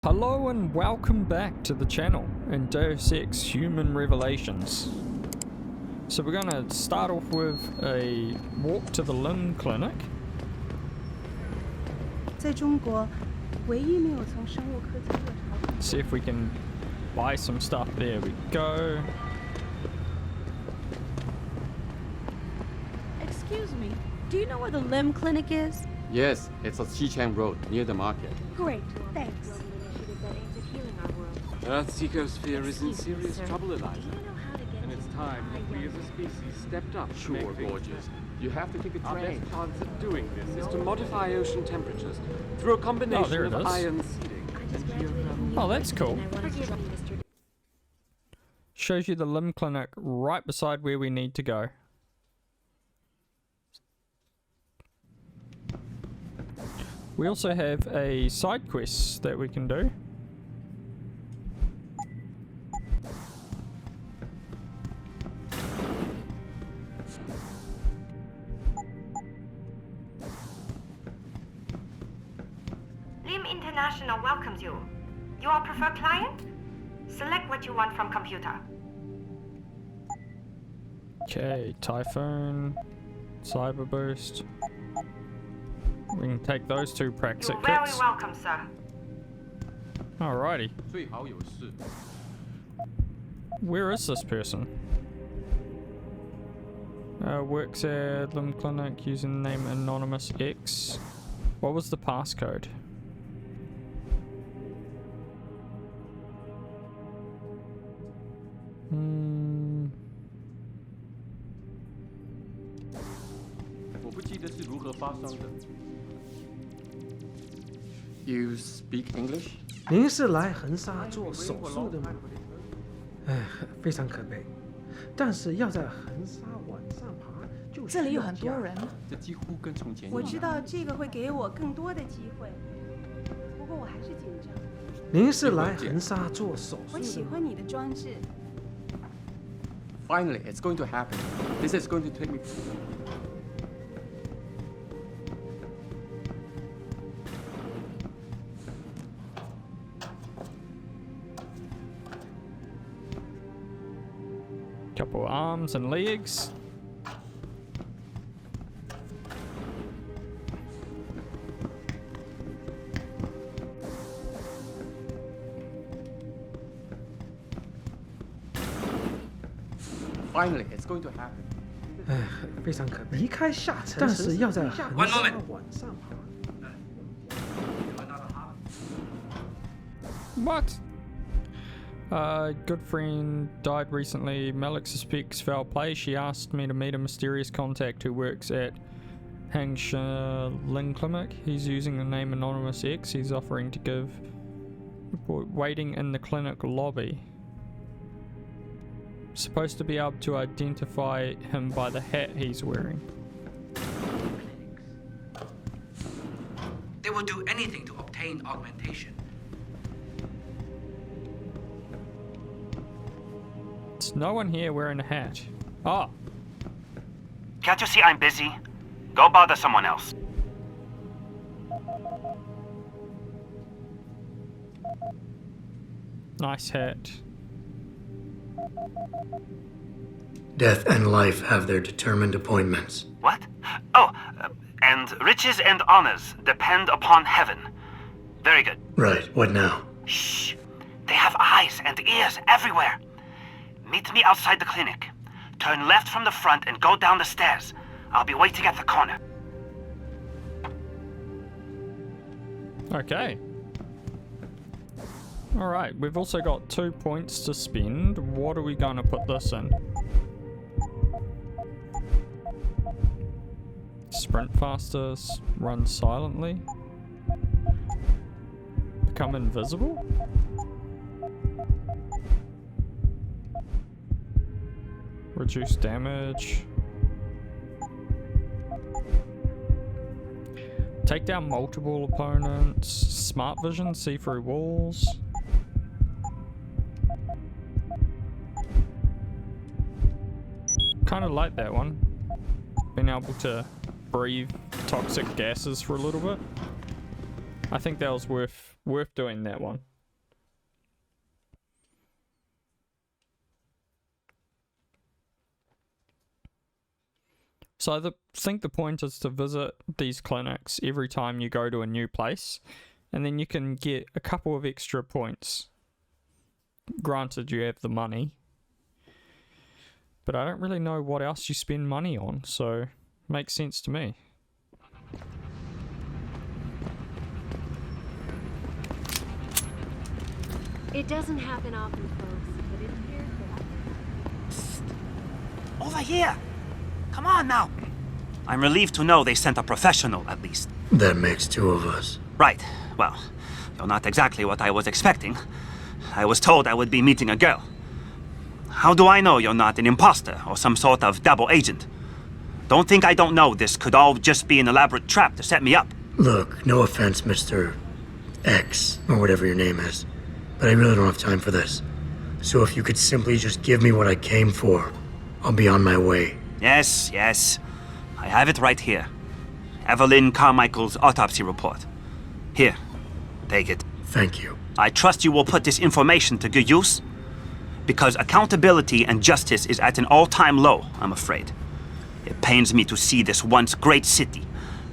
Hello and welcome back to the channel in Deus Ex Human Revelations. So we're going to start off with a walk to the limb clinic. 在中国，唯一没有从生物科技热潮。 See if we can buy some stuff. There we go. Excuse me, do you know where the limb clinic is? Yes, it's on Xichang Road, near the market. Great, thanks. The Earth's ecosphere is in serious trouble, Eliza. And it's time that we as a species stepped up. Sure, gorgeous. You have to take a Our train. best chance at doing this is to modify ocean temperatures through a combination there it of is. ion seeding and geothermal. Oh, that's cool. Shows you the limb clinic right beside where we need to go. We also have a side quest that we can do. Lim International welcomes you. You are preferred client? Select what you want from computer. Okay, Typhoon, Cyber Boost. We can take those two Praxis You're very kits. welcome, sir. Alrighty. 最好有事. Where is this person? Works at Limb Clinic using the name Anonymous X. What was the passcode? Hmm. 我不记得是如何发生的. You speak English? 您是来横沙做手术的吗？非常可悲，但是要在横沙往上爬，就这里有很多人。这几乎跟从前一样。我知道这个会给我更多的机会，不过我还是紧张。您是来横沙做手术的吗？我喜欢你的装置。 Finally, it's going to happen. This is going to take me. Couple arms and legs. Finally, it's going to happen. 非常可悲。离开下沉，但是要在横沙往上爬。 What? Good friend died recently. Malik suspects foul play. She asked me to meet a mysterious contact who works at Ling Clinic. He's using the name Anonymous X. He's offering to give waiting in the clinic lobby. Supposed to be able to identify him by the hat he's wearing. They will do anything to obtain augmentation. There's no one here wearing a hat. Ah, Can't you see I'm busy? Go bother someone else. nice hat. Death and life have their determined appointments. What? Oh, and riches and honors depend upon heaven. Very good. Right, what now? Shh. They have eyes and ears everywhere. Meet me outside the clinic. Turn left from the front and go down the stairs. I'll be waiting at the corner. Okay. Alright, we've also got 2 points to spend. What are we going to put this in? Sprint faster, run silently. Become invisible? Reduce damage. Take down multiple opponents. Smart vision, see through walls. Kind of like that one. Being able to breathe toxic gases for a little bit. I think that was worth doing that one. So I think the point is to visit these clinics every time you go to a new place, and then you can get a couple of extra points. Granted, you have the money, but I don't really know what else you spend money on, so makes sense to me. It doesn't happen often, folks, but it appears that Over here! Come on now! I'm relieved to know they sent a professional, at least. That makes two of us. Right. Well, you're not exactly what I was expecting. I was told I would be meeting a girl. How do I know you're not an imposter or some sort of double agent? Don't think I don't know this could all just be an elaborate trap to set me up. Look, no offense, Mr. X, or whatever your name is, but I really don't have time for this. So if you could simply just give me what I came for, I'll be on my way. Yes, yes. I have it right here. Evelyn Carmichael's autopsy report. Here, take it. Thank you. I trust you will put this information to good use, because accountability and justice is at an all-time low, I'm afraid. It pains me to see this once great city,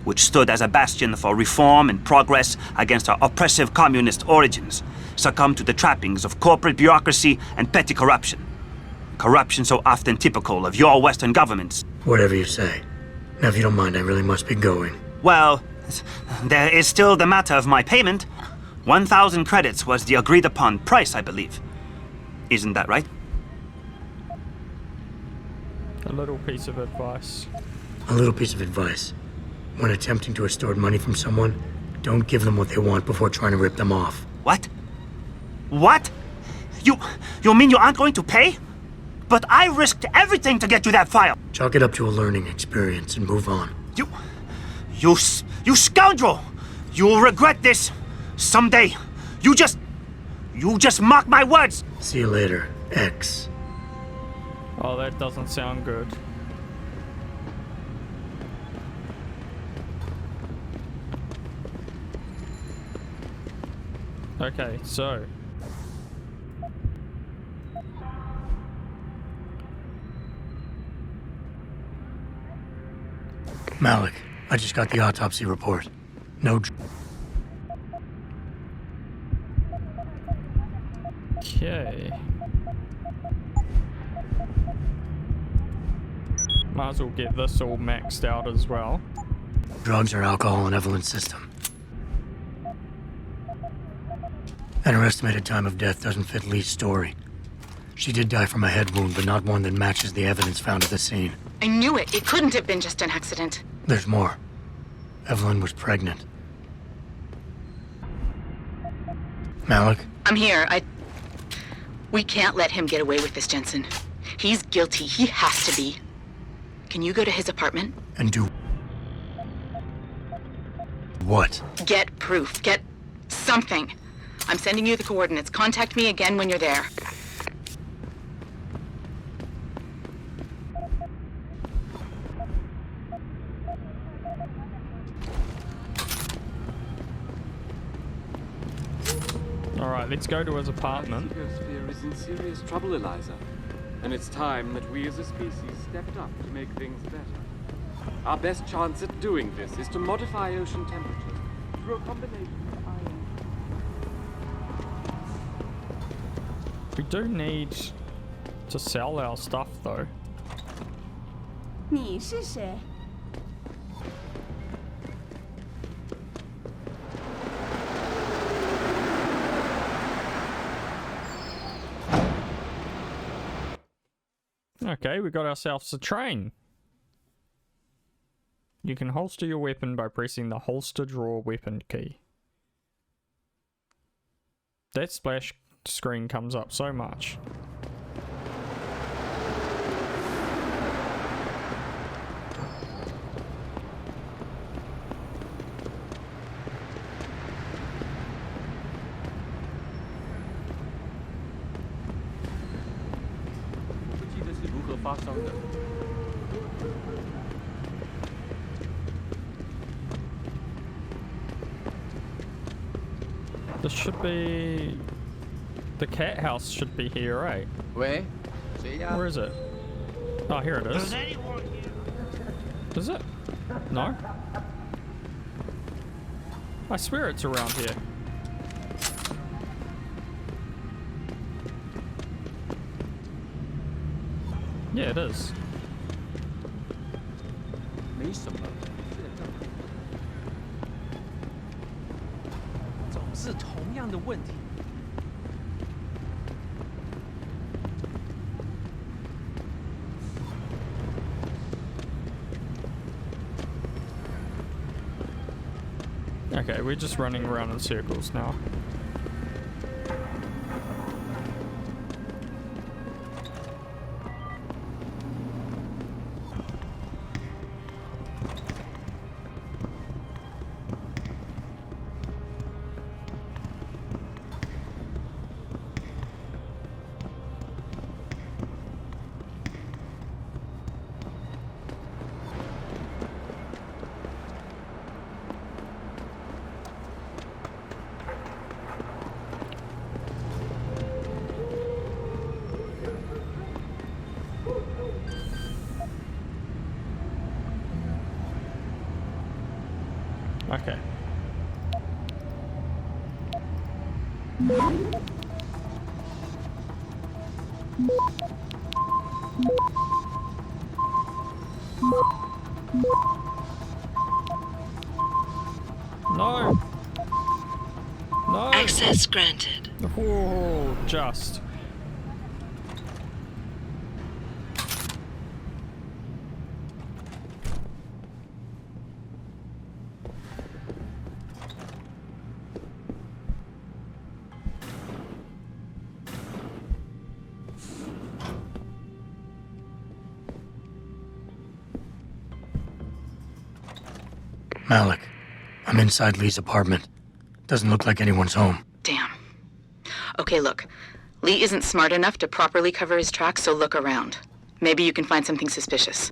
which stood as a bastion for reform and progress against our oppressive communist origins, succumb to the trappings of corporate bureaucracy and petty corruption. Corruption so often typical of your Western governments. Whatever you say. Now, if you don't mind, I really must be going. Well, there is still the matter of my payment. 1,000 credits was the agreed-upon price, I believe. Isn't that right? A little piece of advice. A little piece of advice. When attempting to extort money from someone, don't give them what they want before trying to rip them off. What? What? You mean you aren't going to pay? But I risked everything to get you that file. Chalk it up to a learning experience and move on. You scoundrel! You will regret this someday. You just mock my words. See you later, X. Oh, that doesn't sound good. Okay, so Malik, I just got the autopsy report. No. okay. Might as well get this all maxed out as well. Drugs or alcohol in Evelyn's system. And her estimated time of death doesn't fit Lee's story. She did die from a head wound, but not one that matches the evidence found at the scene. I knew it. It couldn't have been just an accident. There's more. Evelyn was pregnant. Malik? I'm here. We can't let him get away with this, Jensen. He's guilty. He has to be. Can you go to his apartment? And do... what? Get proof. Get something. I'm sending you the coordinates. Contact me again when you're there. Alright, let's go to his apartment. The ecosphere is in serious trouble, Eliza. And it's time that we as a species stepped up to make things better. Our best chance at doing this is to modify ocean temperature through a combination of iron. We do need to sell our stuff though. 你是谁？ Okay, we got ourselves a train. You can holster your weapon by pressing the holster draw weapon key. That splash screen comes up so much. This should be... the cat house should be here, right? Where? Where is it? Oh, here it is. Is it? No? I swear it's around here. Yeah, it is. 没什么。总是同样的问题。Okay, we're just running around in circles now. Okay. No! No! Access granted. Oh, just. Malik, I'm inside Lee's apartment. Doesn't look like anyone's home. Damn. Okay, look. Lee isn't smart enough to properly cover his tracks, so look around. Maybe you can find something suspicious.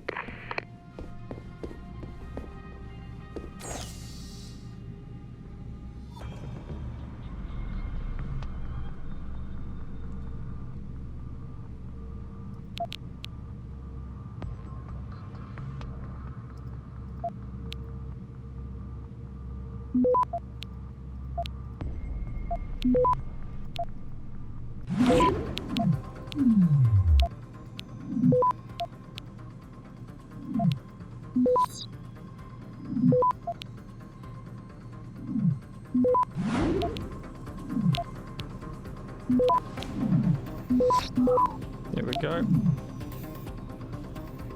There we go.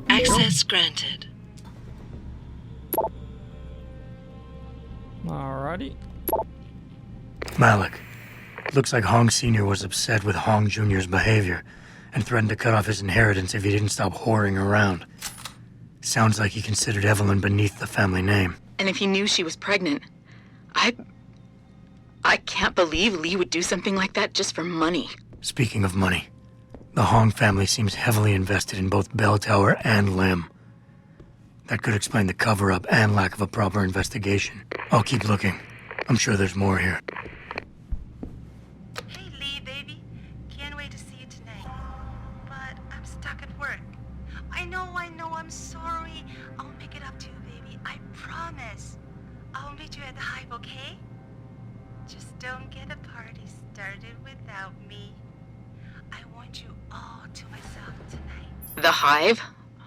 Access granted. Alrighty. Malik, looks like Hong Sr. was upset with Hong Jr.'s behavior and threatened to cut off his inheritance if he didn't stop whoring around. Sounds like he considered Evelyn beneath the family name. And if he knew she was pregnant, I can't believe Lee would do something like that just for money. Speaking of money, the Hong family seems heavily invested in both Bell Tower and Lim. That could explain the cover-up and lack of a proper investigation. I'll keep looking. I'm sure there's more here. Hey, Lee, baby. Can't wait to see you tonight. But I'm stuck at work. I know, I'm sorry. I'll make it up to you, baby. I promise. I'll meet you at the Hive, okay? Just don't get a party started without me. I want you all to myself tonight. The Hive?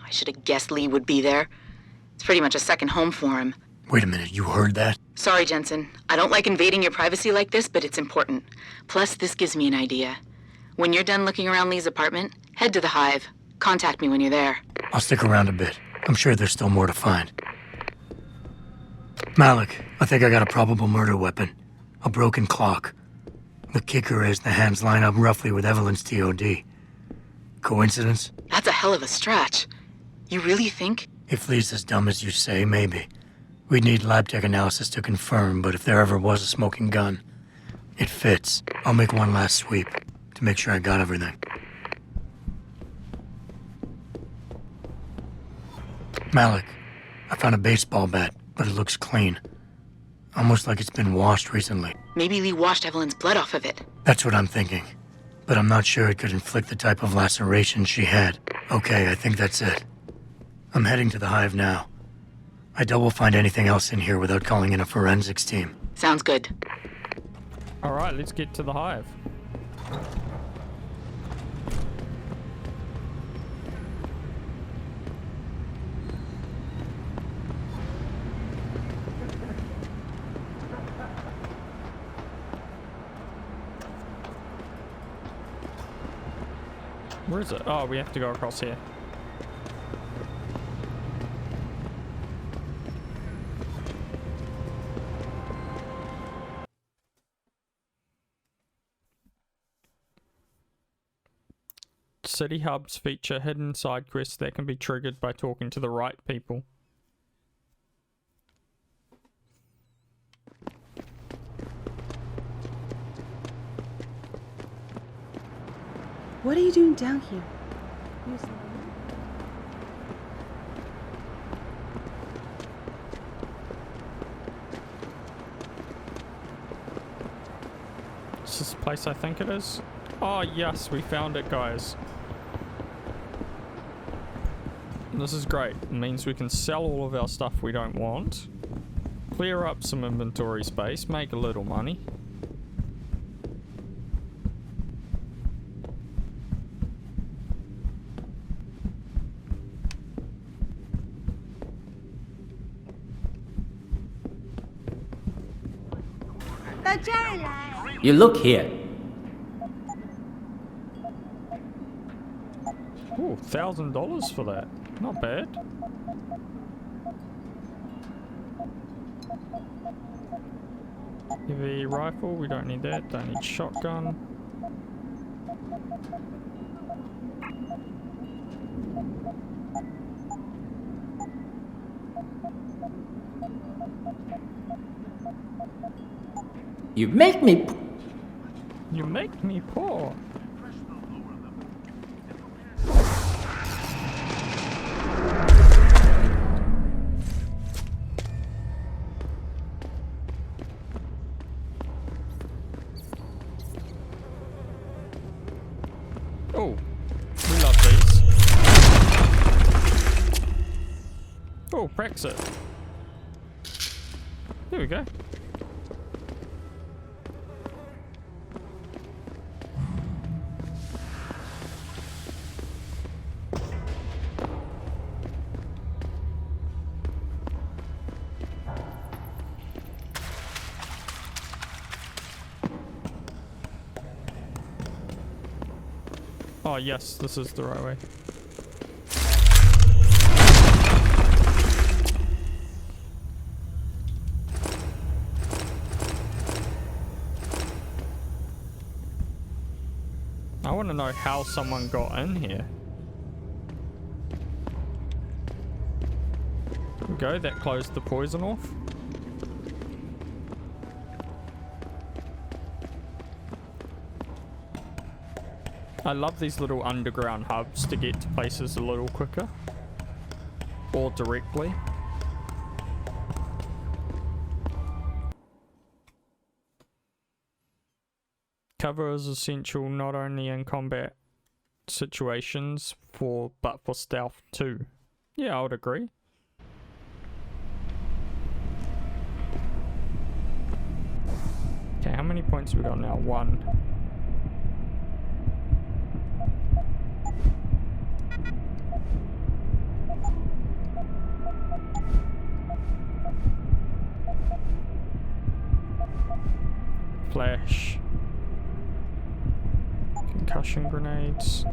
I should have guessed Lee would be there. It's pretty much a second home for him. Wait a minute, you heard that? Sorry, Jensen. I don't like invading your privacy like this, but it's important. Plus, this gives me an idea. When you're done looking around Lee's apartment, head to the Hive. Contact me when you're there. I'll stick around a bit. I'm sure there's still more to find. Malik, I think I got a probable murder weapon. A broken clock. The kicker is the hands line up roughly with Evelyn's TOD. Coincidence? That's a hell of a stretch. You really think? If Lee's as dumb as you say, maybe. We'd need lab tech analysis to confirm, but if there ever was a smoking gun, it fits. I'll make one last sweep to make sure I got everything. Malik, I found a baseball bat, but it looks clean. Almost like it's been washed recently. Maybe Lee washed Evelyn's blood off of it. That's what I'm thinking. But I'm not sure it could inflict the type of laceration she had. Okay, I think that's it. I'm heading to the Hive now. I doubt we'll find anything else in here without calling in a forensics team. Sounds good. Alright, let's get to the hive. Where is it? Oh, we have to go across here. City hubs feature hidden side quests that can be triggered by talking to the right people. What are you doing down here? Is this the place I think it is? Oh yes, we found it, guys. This is great. It means we can sell all of our stuff we don't want, clear up some inventory space, make a little money. You look here. Ooh, $1,000 for that. Not bad. Heavy rifle, we don't need that. Don't need shotgun. You make me... You make me poor. Oh, we love these. Oh, Brexit. There we go. Oh yes, this is the right way. I want to know how someone got in here. There we go, that closed the poison off. I love these little underground hubs to get to places a little quicker. Or directly. Cover is essential not only in combat situations but for stealth too. Yeah, I would agree. Okay, how many points have we got now? 1. Flash. Concussion grenades.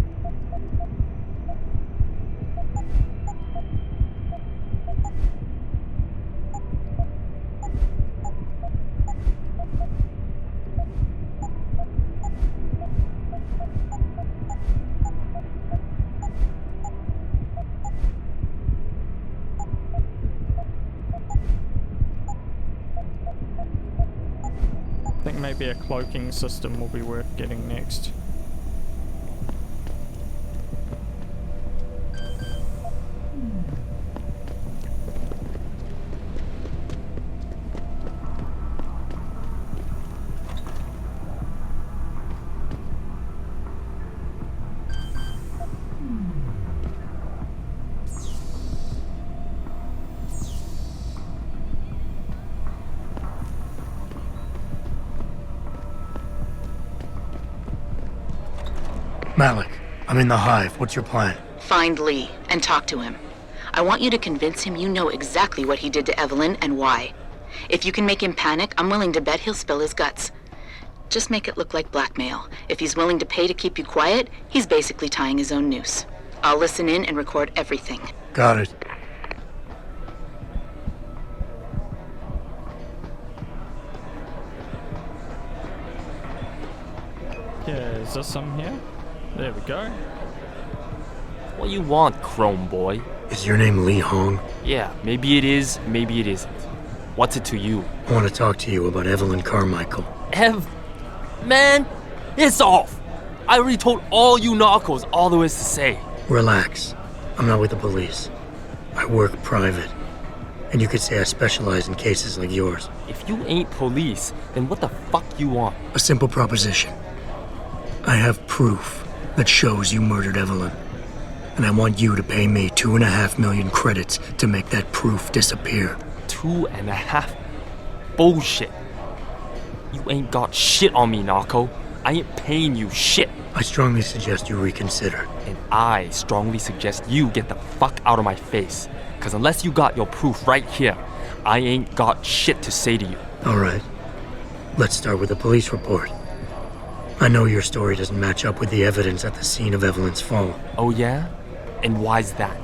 I think maybe a cloaking system will be worth getting next. Malik, I'm in the hive. What's your plan? Find Lee and talk to him. I want you to convince him you know exactly what he did to Evelyn and why. If you can make him panic, I'm willing to bet he'll spill his guts. Just make it look like blackmail. If he's willing to pay to keep you quiet, he's basically tying his own noose. I'll listen in and record everything. Got it. Yeah, is this some here? There we go. What you want, Chrome Boy? Is your name Lee Hong? Yeah, maybe it is, maybe it isn't. What's it to you? I want to talk to you about Evelyn Carmichael. Man, it's off! I already told all you narcos all there is to say. Relax. I'm not with the police. I work private. And you could say I specialize in cases like yours. If you ain't police, then what the fuck you want? A simple proposition. I have proof that shows you murdered Evelyn. And I want you to pay me 2.5 million credits to make that proof disappear. 2.5? Bullshit. You ain't got shit on me, narco. I ain't paying you shit. I strongly suggest you reconsider. And I strongly suggest you get the fuck out of my face. Cause unless you got your proof right here, I ain't got shit to say to you. Alright. Let's start with the police report. I know your story doesn't match up with the evidence at the scene of Evelyn's fall. Oh yeah? And why's that?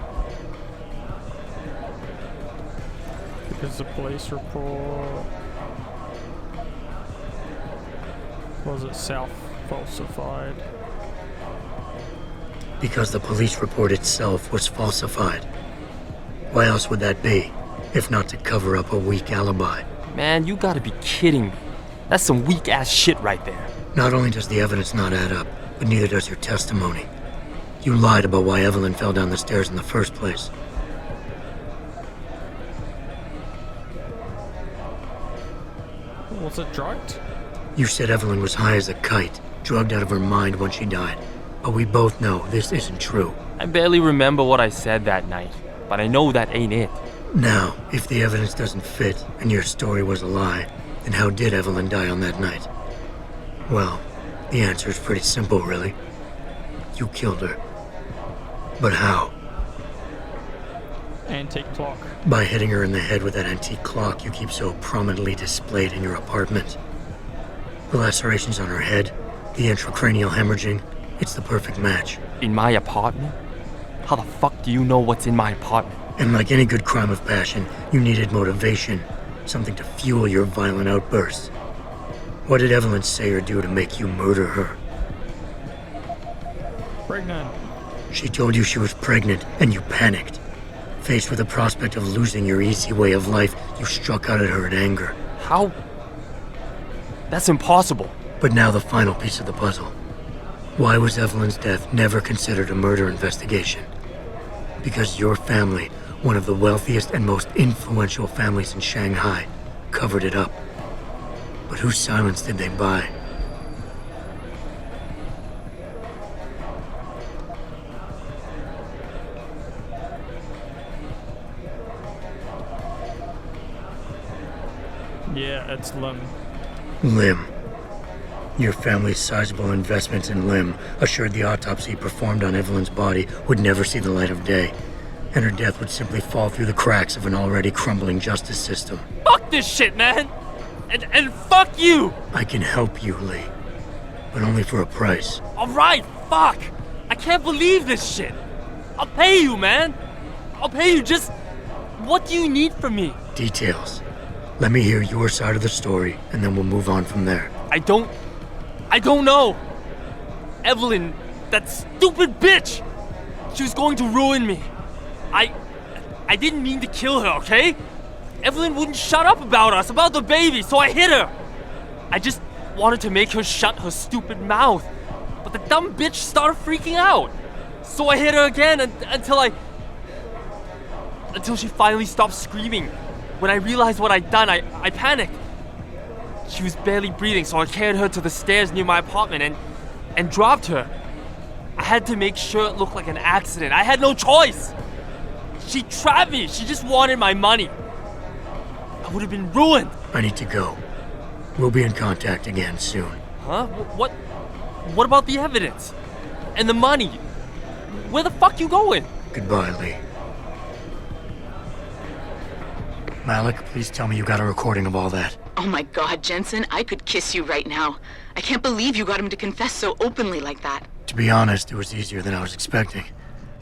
Because the police report was it self-falsified? Because the police report itself was falsified. Why else would that be, if not to cover up a weak alibi? Man, you gotta be kidding me. That's some weak-ass shit right there. Not only does the evidence not add up, but neither does your testimony. You lied about why Evelyn fell down the stairs in the first place. Was it drugged? You said Evelyn was high as a kite, drugged out of her mind when she died. But we both know this isn't true. I barely remember what I said that night, but I know that ain't it. Now, if the evidence doesn't fit and your story was a lie, then how did Evelyn die on that night? Well, the answer is pretty simple, really. You killed her. But how? Antique clock. By hitting her in the head with that antique clock you keep so prominently displayed in your apartment. The lacerations on her head, the intracranial hemorrhaging, it's the perfect match. In my apartment? How the fuck do you know what's in my apartment? And like any good crime of passion, you needed motivation, something to fuel your violent outbursts. What did Evelyn say or do to make you murder her? Pregnant. She told you she was pregnant, and you panicked. Faced with the prospect of losing your easy way of life, you struck out at her in anger. How? That's impossible. But now the final piece of the puzzle. Why was Evelyn's death never considered a murder investigation? Because your family, one of the wealthiest and most influential families in Shanghai, covered it up. But whose silence did they buy? Yeah, it's Lim. Lim. Your family's sizable investments in Lim assured the autopsy performed on Evelyn's body would never see the light of day, and her death would simply fall through the cracks of an already crumbling justice system. Fuck this shit, man! And fuck you! I can help you, Lee. But only for a price. Alright, fuck! I can't believe this shit! I'll pay you, man! I'll pay you, just... What do you need from me? Details. Let me hear your side of the story, and then we'll move on from there. I don't know! Evelyn, that stupid bitch! She was going to ruin me. I didn't mean to kill her, okay? Evelyn wouldn't shut up about us, about the baby, so I hit her. I just wanted to make her shut her stupid mouth. But the dumb bitch started freaking out. So I hit her again until she finally stopped screaming. When I realized what I'd done, I panicked. She was barely breathing, so I carried her to the stairs near my apartment and dropped her. I had to make sure it looked like an accident. I had no choice. She trapped me. She just wanted my money. I would have been ruined. I need to go. We'll be in contact again soon. Huh? What about the evidence? And the money. Where the fuck you going? Goodbye, Lee. Malik, please tell me you got a recording of all that. Oh my God, Jensen, I could kiss you right now. I can't believe you got him to confess so openly like that. To be honest, it was easier than I was expecting.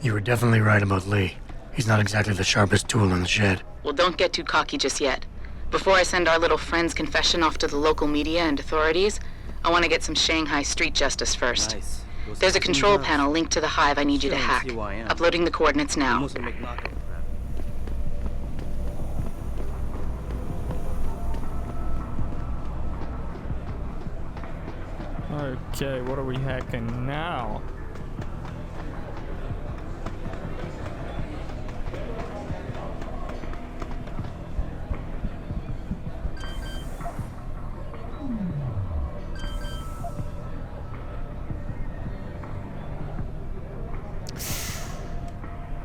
You were definitely right about Lee. He's not exactly the sharpest tool in the shed. Well, don't get too cocky just yet. Before I send our little friend's confession off to the local media and authorities, I want to get some Shanghai street justice first. Nice. There's a control panel linked to the hive I need you to hack. Uploading the coordinates now. Okay, what are we hacking now?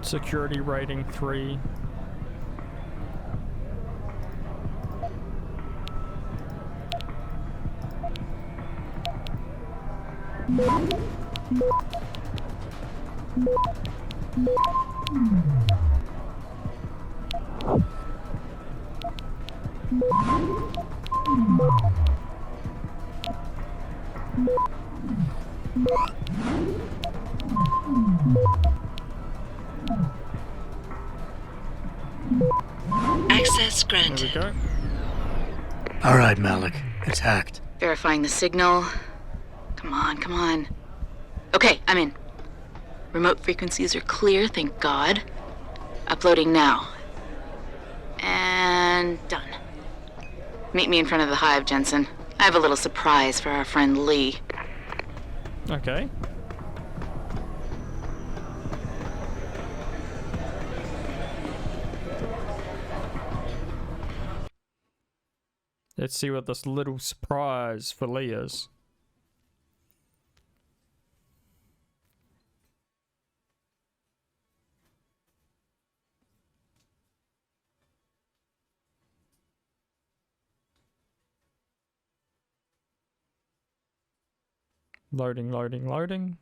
Security rating 3. Access granted. There we go. All right, Malik. It's hacked. Verifying the signal. Come on, come on. Okay, I'm in. Remote frequencies are clear, thank God. Uploading now. And done. Meet me in front of the hive, Jensen. I have a little surprise for our friend Lee. Okay. Let's see what this little surprise for Lee is. Loading, loading, loading.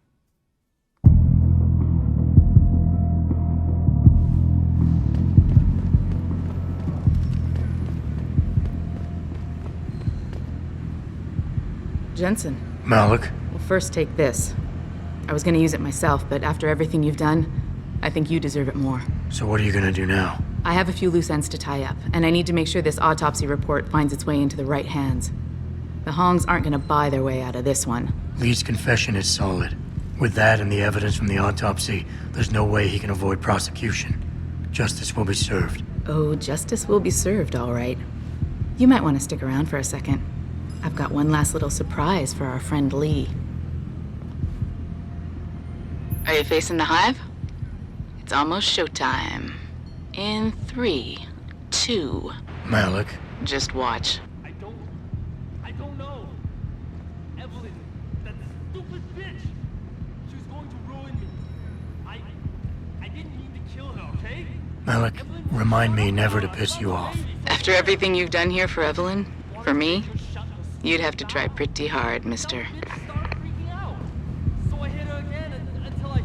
Jensen. Malik? Well, first take this. I was gonna use it myself, but after everything you've done, I think you deserve it more. So what are you gonna do now? I have a few loose ends to tie up, and I need to make sure this autopsy report finds its way into the right hands. The Hongs aren't gonna buy their way out of this one. Lee's confession is solid. With that and the evidence from the autopsy, there's no way he can avoid prosecution. Justice will be served. Oh, justice will be served, all right. You might want to stick around for a second. I've got one last little surprise for our friend Lee. Are you facing the hive? It's almost showtime. In 3, 2... Malik? Just watch. I don't know. Evelyn, that stupid bitch. She was going to ruin me. I didn't mean to kill her, okay? Malik, remind me never to piss you off. After everything you've done here for Evelyn, for me, you'd have to try pretty hard, mister. So I hit her again until I...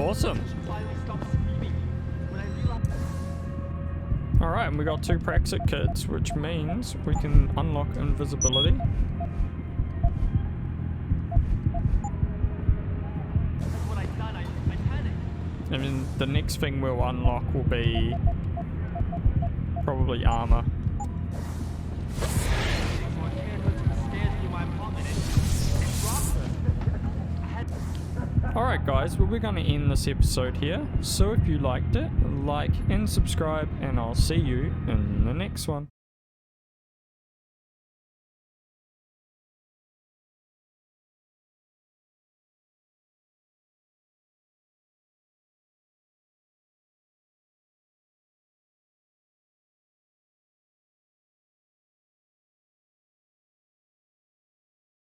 Awesome. Alright, and we got 2 Praxis kits, which means we can unlock invisibility. And then the next thing we'll unlock will be probably armor. Alright guys, well we're going to end this episode here. So if you liked it, like and subscribe, and I'll see you in the next one.